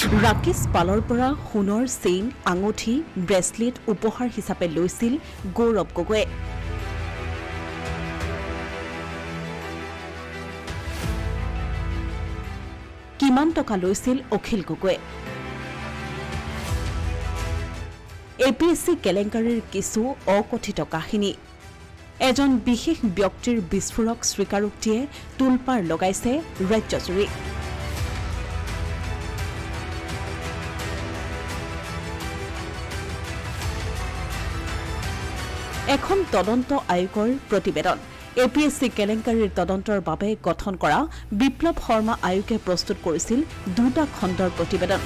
ৰাকেশ পালৰ পৰা সোণৰ চেইন আঙুঠি ব্ৰেচলেট উপহাৰ হিচাপে লৈছিল গৌৰৱ গগৈয়ে কিমান টকা লৈছিল অখিল গগৈয়ে এপিএছচি কেলেংকাৰীৰ কিছু অকথিত কাহিনী এজন বিশেষ ব্যক্তিৰ বিস্ফোৰক স্বীকাৰোক্তিয়ে তুলপাৰ লগাইছে ৰাজ্যজুৰি এখন তদন্ত আয়োগৰ প্ৰতিবেদন এপিএছচি কেলেংকাৰীৰ তদন্তৰ বাবে গঠন কৰা বিপ্লৱ শৰ্মা আয়োগে প্ৰস্তুত কৰিছিল দুটা খণ্ডৰ প্ৰতিবেদন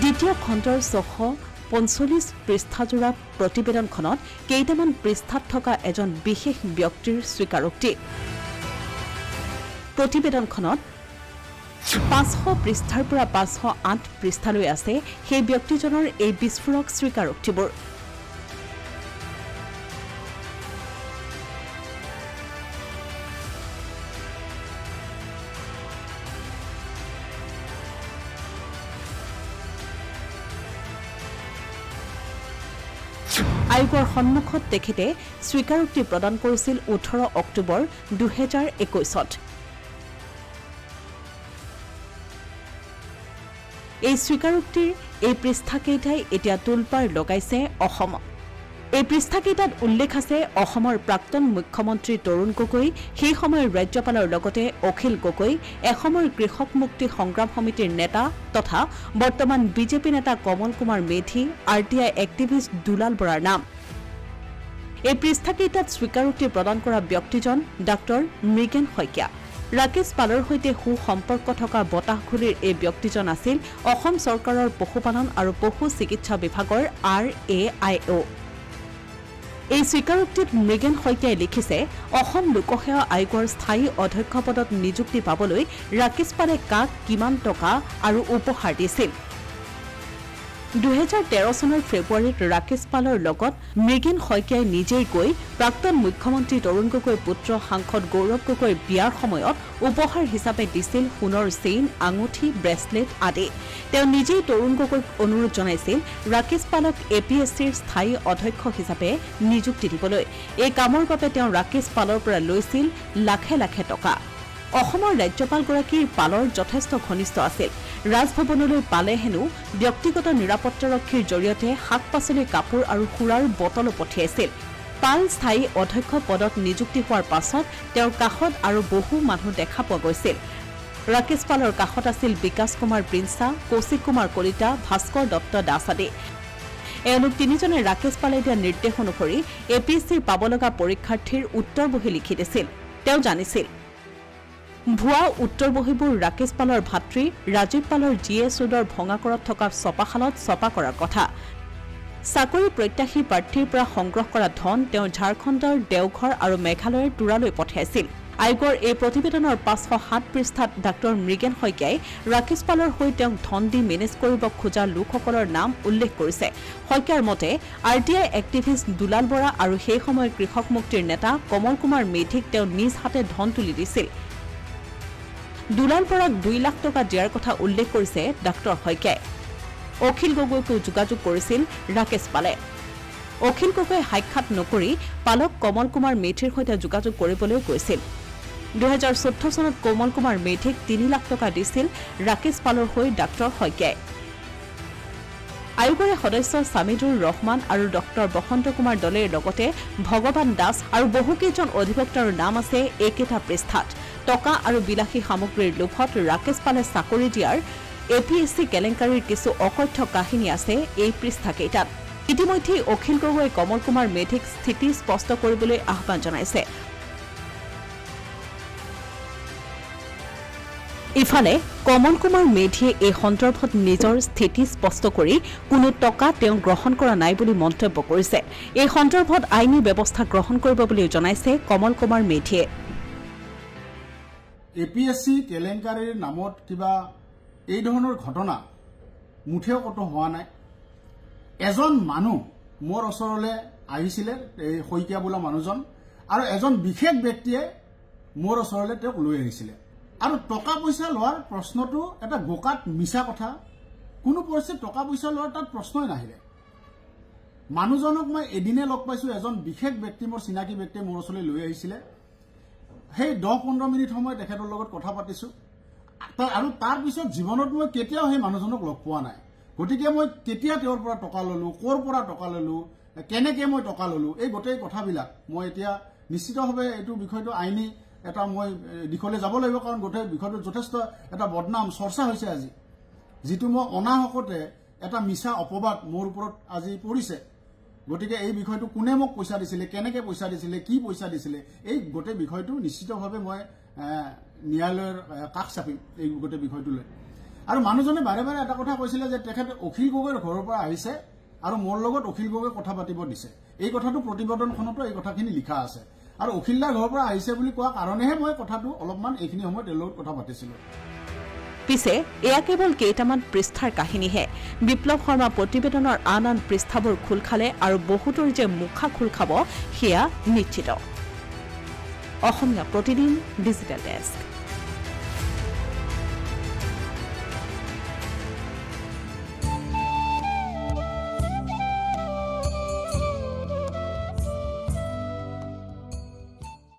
দ্বিতীয় খণ্ডৰ 645 পৃষ্ঠাজোৰা প্ৰতিবেদনখনত কেইটামান পৃষ্ঠাত থকা এজন বিশেষ ব্যক্তিৰ স্বীকাৰোক্তি প্ৰতিবেদনখনত 500 পৃষ্ঠাৰ পৰা 508 পৃষ্ঠালৈ আছে সেই ব্যক্তিজনৰ এই বিস্ফোৰক স্বীকাৰোক্তিবোৰ আয়োগৰ সন্মুখত তেখেতে স্বীকাৰোক্তি প্ৰদান কৰিছিল 18 অক্টোবৰ 2021ত এই স্বীকাৰোক্তিৰ এই পৃষ্ঠাকেইটাই এতিয়া তুলপাৰ লগাইছে অসম এই পৃষ্ঠাকেইটাত উল্লেখ আছে অসমৰ প্ৰাক্তন মুখ্যমন্ত্ৰী তৰুণ গগৈ সেই সময়ৰ ৰাজ্যপালৰ লগতে অখিল গগৈ এসময়ৰ কৃষক মুক্তি সংগ্ৰাম সমিতিৰ নেতা তথা বৰ্তমান বিজেপি নেতা কমল কুমাৰ মেধি আৰটিআই এক্টিভিষ্ট দুলাল বৰাৰ নাম এই পৃষ্ঠাকেইটাত স্বীকাৰোক্তি প্ৰদান কৰা ব্যক্তিজন ডাক্তৰ মৃগেন শইকীয়া ৰাকেশ পালৰ সৈতে সুসম্পৰ্ক থকা বতাহঘূলিৰ এই ব্যক্তিজন আছিল অসম চৰকাৰৰ পশুপালন আৰু পশু চিকিৎসা বিভাগৰ RAIO এই স্বীকাৰোক্তিত মৃগেন শইকীয়াই লিখিছে অসম লোকসেৱা আয়োগৰ স্থায়ী অধ্যক্ষ পদত নিযুক্তি পাবলৈ ৰাকেশ পালে কাক কিমান টকা আৰু উপহাৰ দিছিল 2013 চনৰ ফেব্ৰুৱাৰীত ৰাকেশ পালৰ লগত মৃগেন শইকীয়াই নিজেই গৈ প্ৰাক্তন মুখ্যমন্ত্ৰী তৰুণ গগৈৰ পুত্ৰ সাংসদ গৌৰৱ গগৈৰ বিয়াৰ সময়ত উপহাৰ হিচাপে দিছিল সোণৰ চেইন আঙুঠি ব্ৰেচলেট আদি তেওঁ নিজেই তৰুণ গগৈক অনুৰোধ জনাইছিল ৰাকেশ পালক এপিএছচিৰ স্থায়ী অধ্যক্ষ হিচাপে নিযুক্তি দিবলৈ এই কামৰ বাবে তেওঁ ৰাকেশ পালৰ পৰা লৈছিল লাখে লাখে টকা অসমৰ ৰাজ্যপালগৰাকীৰ পালৰ যথেষ্ট ঘনিষ্ঠ আছিল ৰাজভৱনলৈ পালে হেনো ব্যক্তিগত নিৰাপত্তাৰক্ষীৰ জৰিয়তে শাক-পাচলি কাপোৰ আৰু সুৰাৰ বটলো পঠিয়াইছিল পাল স্থায়ী অধ্যক্ষ পদত নিযুক্তি হোৱাৰ পাছত তেওঁৰ কাষত আৰু বহু মানুহ দেখা পোৱা গৈছিল ৰাকেশ পালৰ কাষত আছিল বিকাশ কুমাৰ প্ৰিন্সা কৌশিক কুমাৰ কলিতা ভাস্কৰ দত্ত দাস আদি এওঁলোক তিনিজনে ৰাকেশ পালে দিয়া নিৰ্দেশ অনুসৰি এপিএছচিৰ পাব লগা পৰীক্ষাৰ্থীৰ উত্তৰ বহি লিখি দিছিল তেওঁ জানিছিল ভুৱা উত্তৰ বহিবোৰ ৰাকেশ পালৰ ভাতৃ ৰাজীৱ পালৰ GS ৰোডৰ ভঙাকৰত থকা ছপাশালত ছপা কৰাৰ কথা চাকৰি প্ৰত্যাশী প্ৰাৰ্থীৰ পৰা সংগ্ৰহ কৰা ধন তেওঁ ঝাৰখণ্ডৰ দেওঘৰ আৰু মেঘালয়ৰ তুৰালৈ পঠিয়াইছিল আয়োগৰ এই প্ৰতিবেদনৰ 507 পৃষ্ঠাত ডাক্তৰ মৃগেন শইকীয়াই ৰাকেশ পালৰ হৈ তেওঁক ধন দি মেনেজ কৰিব খোজা লোকসকলৰ নাম উল্লেখ কৰিছে শইকীয়াৰ মতে আৰটিআই এক্টিভিষ্ট দুলাল বৰা আৰু সেই সময়ৰ কৃষক মুক্তিৰ নেতা কমল কুমাৰ মেধিক তেওঁ নিজ হাতে ধন তুলি দিছিল দুলাল বৰাক 2 লাখ টকা দিয়াৰ কথা উল্লেখ কৰিছে ডাক্তৰ শইকীয়াই অখিল গগৈকো যোগাযোগ কৰিছিল ৰাকেশ পালে অখিল গগৈয়ে সাক্ষাৎ নকৰি পালক কমল কুমাৰ মেধিৰ সৈতে যোগাযোগ কৰিবলৈ কৈছিল 2014 চনত কমল কুমাৰ মেধিক 3 লাখ টকা দিছিল ৰাকেশ পালৰ হৈ ডাক্তৰ শইকীয়াই আয়োগৰ সদস্য সামিদুৰ ৰহমান আৰু ডক্টৰ বসন্ত কুমাৰ দলেৰ লগতে ভগৱান দাস আৰু বহুকেইজন অধিবক্তাৰ নাম আছে একেটা পৃষ্ঠাত টকা আৰু বিলাসী সামগ্ৰীৰ লোভত ৰাকেশ পালে চাকৰি দিয়াৰ এপিএছচি কেলেংকাৰীৰ কিছু অকথ্য কাহিনী আছে এই পৃষ্ঠাকেইটাত ইতিমধ্যে অখিল গগৈ কমল কুমাৰ মেধিক স্থিতি স্পষ্ট কৰিবলৈ আহ্বান জনাইছে ইফালে কমল কুমাৰ মেধিয়ে এই সন্দৰ্ভত নিজৰ স্থিতি স্পষ্ট কৰি কোনো টকা তেওঁ গ্ৰহণ কৰা নাই বুলি মন্তব্য কৰিছে এই সন্দৰ্ভত আইনী ব্যৱস্থা গ্ৰহণ কৰিব বুলি জনাইছে কমল কুমাৰ মেধিয়ে এপিএছচি কেলেংকাৰীৰ নামত কিবা এই ধৰণৰ ঘটনা মুঠেও কত হোৱা নাই এজন মানুহ মোৰ ওচৰলৈ আহিছিলে এই শইকীয়া বোলা মানুহজন আৰু এজন বিশেষ ব্যক্তিয়ে মোৰ ওচৰলৈ তেওঁক লৈ আহিছিলে আৰু টকা পইচা লোৱাৰ প্ৰশ্নটো এটা গোকাত মিছা কথা কোনো পৰিস্থিতিত টকা পইচা লোৱাৰ তাত প্ৰশ্নই নাহিলে মানুহজনক মই এদিনে লগ পাইছো এজন বিশেষ ব্যক্তি মোৰ চিনাকি ব্যক্তিয়ে মোৰ ওচৰলৈ লৈ আহিছিলে সেই 10-15 মিনিট সময় তেখেতৰ লগত কথা পাতিছো আৰু তাৰ পিছত জীৱনত মই কেতিয়াও সেই মানুহজনক লগ পোৱা নাই গতিকে মই কেতিয়া তেওঁৰ পৰা টকা ললো কৰ পৰা টকা ললো কেনেকৈ মই টকা ললো এই গোটেই কথাবিলাক মই এতিয়া নিশ্চিতভাৱে এইটো বিষয়টো আইনী এটা মই দিশলৈ যাব লাগিব কাৰণ গোটেই বিষয়টো যথেষ্ট এটা বদনাম চৰ্চা হৈছে আজি যিটো মই অনাহকতে এটা মিছা অপবাদ মোৰ ওপৰত আজি পৰিছে গতিকে এই বিষয়টো কোনে মোক পইচা দিছিলে কেনেকৈ পইচা দিছিলে কি পইচা দিছিলে এই গোটেই বিষয়টো নিশ্চিতভাৱে মই ন্যায়ালয়ৰ কাষ চাপিম এই গোটেই বিষয়টো লৈ আৰু মানুহজনে বাৰে বাৰে এটা কথা কৈছিলে যে তেখেতে অখিল গগৈৰ ঘৰৰ পৰা আহিছে আৰু মোৰ লগত অখিল গগৈ কথা পাতিব দিছে এই কথাটো প্ৰতিবেদনখনতো এই কথাখিনি লিখা আছে আৰু অখিলদাৰ ঘৰৰ পৰা আহিছে বুলি কোৱা কাৰণেহে মই কথাটো অলপমান এইখিনি সময় তেওঁৰ লগত কথা পাতিছিলো পিছে এয়া কেৱল কেইটামান পৃষ্ঠাৰ কাহিনীহে বিপ্লৱ শৰ্মা প্ৰতিবেদনৰ আন পৃষ্ঠাবোৰ খোল খালে আৰু বহুতৰ যে মুখা খোল খাব সেয়া নিশ্চিত অসমীয়া প্ৰতিদিন ডিজিটেল ডেস্ক